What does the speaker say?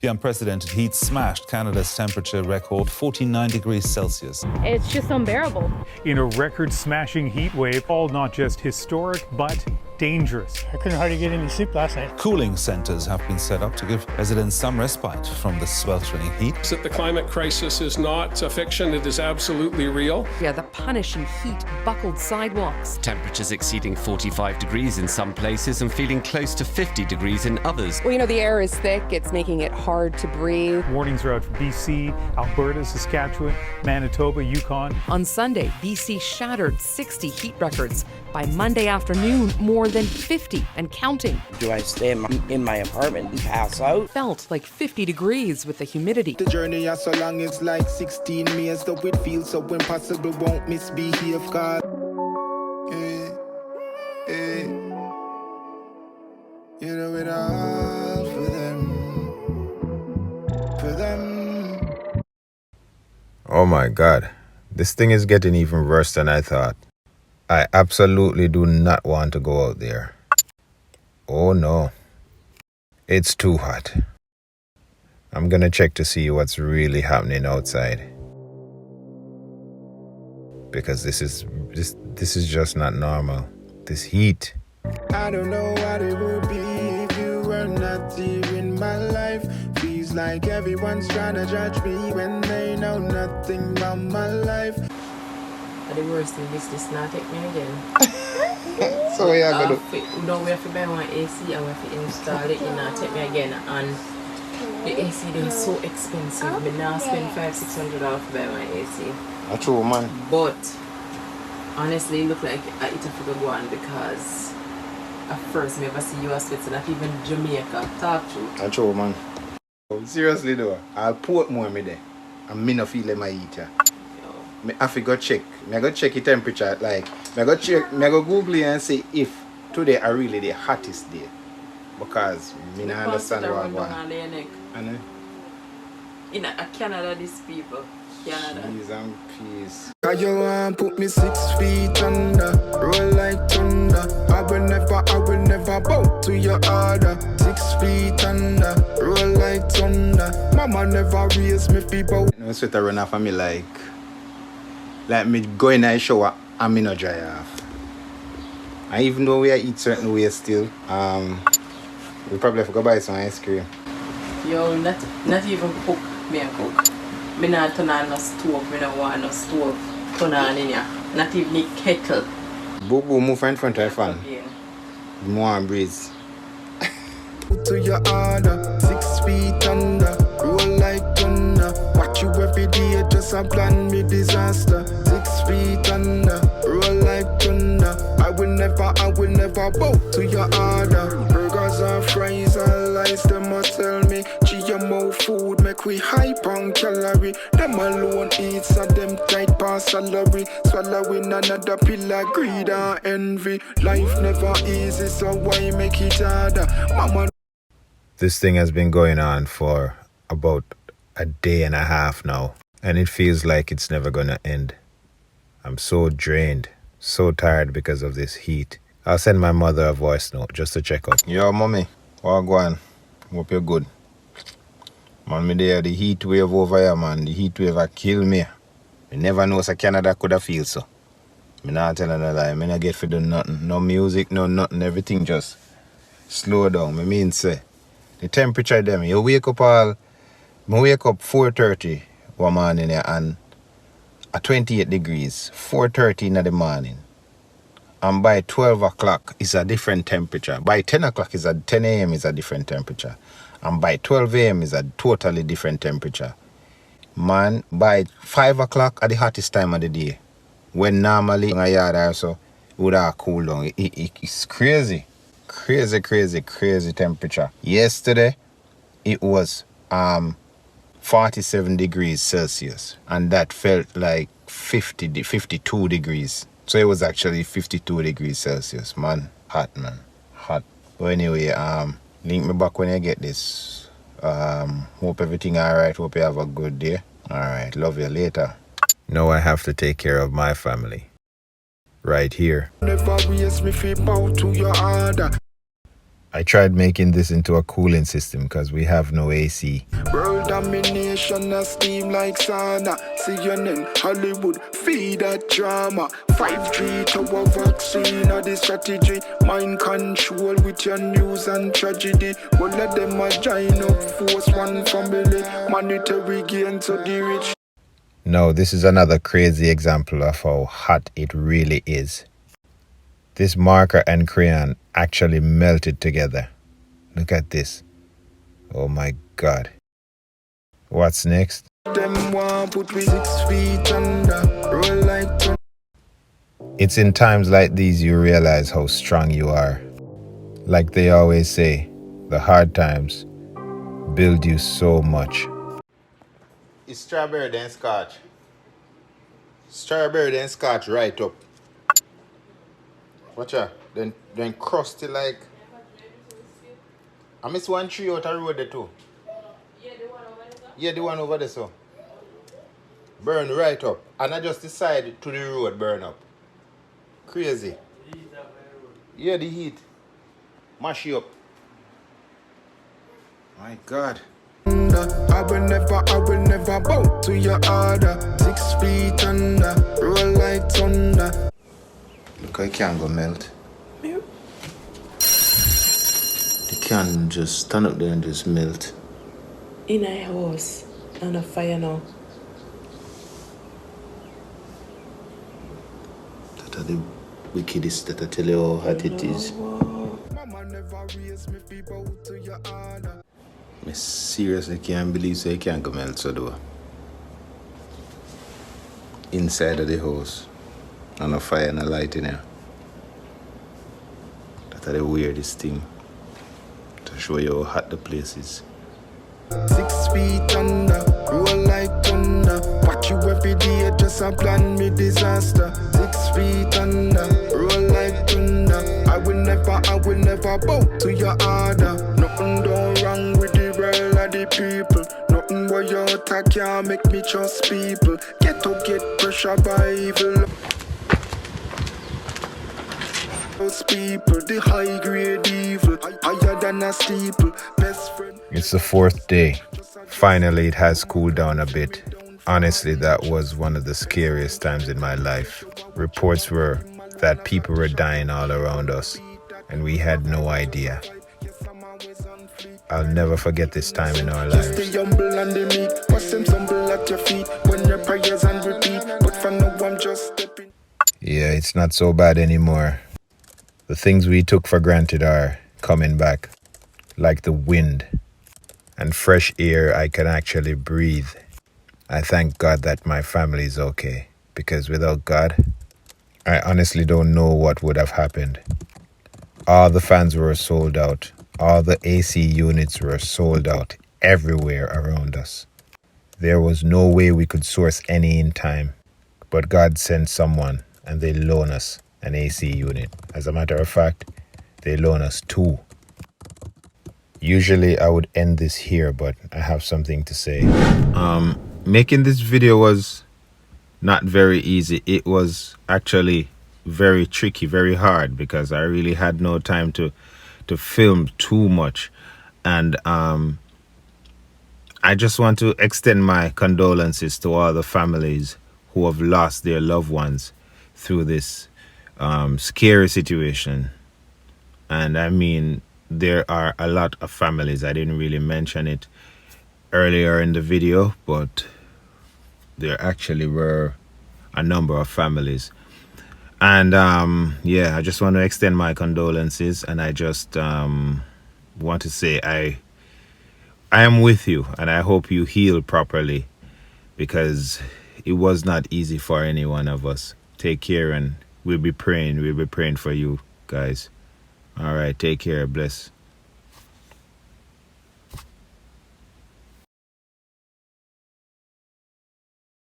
The unprecedented heat smashed Canada's temperature record, 49 degrees Celsius. It's just unbearable. In a record-smashing heat wave, all not just historic, but dangerous. I couldn't hardly get any sleep last night. Cooling centres have been set up to give residents some respite from the sweltering heat. That the climate crisis is not a fiction, it is absolutely real. Yeah, the punishing heat buckled sidewalks. Temperatures exceeding 45 degrees in some places and feeling close to 50 degrees in others. Well, the air is thick. It's making it hard to breathe. Warnings are out for BC, Alberta, Saskatchewan, Manitoba, Yukon. On Sunday, BC shattered 60 heat records. By Monday afternoon, more than 50 and counting. Do I stay in my apartment and pass out? Felt like 50 degrees with the humidity. The journey is so long, it's like 16 years, though it feels so impossible, won't misbehave, God. You know it all for them. Oh my God, this thing is getting even worse than I thought. I absolutely do not want to go out there. Oh no, it's too hot. I'm gonna check to see what's really happening outside. Because this is just not normal. This heat. I don't know what it would be if you were not here in my life. Feels like everyone's trying to judge me when they know nothing about my life. The worst thing is this not take me again. So yeah, gonna we have to buy one AC and we have to install it, take me again. And the AC is so expensive. But now I spend $500-600 to buy my AC. That's true, man. But honestly, it look like I eat a figure go on because at first I never see you as Switzerland, not even Jamaica. Talk true. That's true, man. Seriously though, I'll put more me there. And me no feel like my eater. Me have to go check. Me go check the temperature. Like me go Google it and see if today are really the hottest day. Because me not understand what I'm going. In Canada, these people. Canada. Peace and peace. You want put me 6 feet under, roll like thunder. I will never bow to your order. 6 feet under, roll like thunder. Mama never raised me fi bow. No sweater run off of me like me go in the shower and me no dry off. And even though we eat certain ways still, we probably have to go buy some ice cream. Yo, not even cook, me a cook. Me not turn on no stove, me no want no stove turn on in here. Not even the kettle. Boo boo, move in front of the fan. More breeze. To your order, 6 feet under, roll like thunder. Watch you every day, just a plan me disaster. 6 feet under, roll like thunder. I will never bow to your order. Burgers and fries and lies, them must tell me GMO food make we hype on calorie. Them alone eat, so them tight pass salary. Swallowing another pill of greed and envy. Life never easy, so why make it harder? Mama. This thing has been going on for about a day and a half now, and it feels like it's never gonna end. I'm so drained, so tired because of this heat. I'll send my mother a voice note just to check up. Yo, mommy, what going? Hope you're good. Man, me there, the heat wave over here, man. The heat wave a kill me. I never know so Canada could have feel so. Me not telling a lie. Me not get for do nothing. No music, no nothing. Everything just slow down. Me mean say. The temperature them, you wake up I wake up 4:30 one morning and at 28 degrees, 4:30 in the morning. And by 12 o'clock is a different temperature. By 10 o'clock 10 a.m. is a different temperature. And by 12 a.m. is a totally different temperature. Man, by 5 o'clock at the hottest time of the day, when normally in a yard or so, it would have cooled down. It's crazy. Crazy temperature. Yesterday, it was 47 degrees Celsius. And that felt like 52 degrees. So it was actually 52 degrees Celsius. Man, hot, man. Hot. But anyway, link me back when you get this. Hope everything alright. Hope you have a good day. Alright, love you later. Now I have to take care of my family. Right here. Never raise me fi bow to your order. I tried making this into a cooling system because we have no AC. World domination, a steam like sauna. CNN, Hollywood, feed that drama. 5G tower vaccine, or the strategy. Mind control with your news and tragedy. All of them are join up, force one family. Monetary gain to the rich. No, this is another crazy example of how hot it really is. This marker and crayon actually melted together. Look at this. Oh my God. What's next? Them want put me 6 feet under, roll like. It's in times like these you realize how strong you are. Like they always say, the hard times build you so much. It's strawberry then scotch. Strawberry then scotch right up. Watch out. Then crusty like. I miss one tree out the road there too. Yeah, the one over there so. Burn right up. And I just decided to the road burn up. Crazy. Yeah, the heat. Mash you up. My God. I will never bow to your order. 6 feet under, roll like thunder. Look, I can't go melt. The can just stand up there and just melt. In a house, on a fire now. That are the wickedest that I tell you how hot it is. Mama never raised me fi bow to your order. I seriously can't believe so you can't go melt so though. Inside of the house. On a fire and a light in here. That are the weirdest thing. To show you how hot the place is. 6 feet under, roll like thunder. Watch you every day, just a plan me disaster. 6 feet under, roll like thunder. I will never bow to your order. Nothing done wrong with the world of the people. Nothing where you attack can't make me trust people. Get to get pressure by evil. Those people, the high grade evil, higher than a steeple. Best friend. It's the 4th day. Finally, it has cooled down a bit. Honestly, that was one of the scariest times in my life. Reports were that people were dying all around us, and we had no idea. I'll never forget this time in our lives. Just the humble and the meek, watch them stumble at your feet when your prayers and repeat. But for now, I'm just stepping. Yeah, it's not so bad anymore. The things we took for granted are coming back, like the wind and fresh air I can actually breathe. I thank God that my family is okay, because without God, I honestly don't know what would have happened. All the fans were sold out. All the AC units were sold out everywhere around us. There was no way we could source any in time, but God sent someone and they loaned us an AC unit. As a matter of fact, they loaned us 2. Usually I would end this here, but I have something to say. Making this video was not very easy. It was actually very tricky, very hard, because I really had no time to film too much. And I just want to extend my condolences to all the families who have lost their loved ones through this scary situation. And I mean, there are a lot of families. I didn't really mention it earlier in the video, but there actually were a number of families. And yeah, I just want to extend my condolences, and I just want to say I am with you, and I hope you heal properly, because it was not easy for any one of us. Take care, and we'll be praying for you guys. All right, take care. Bless.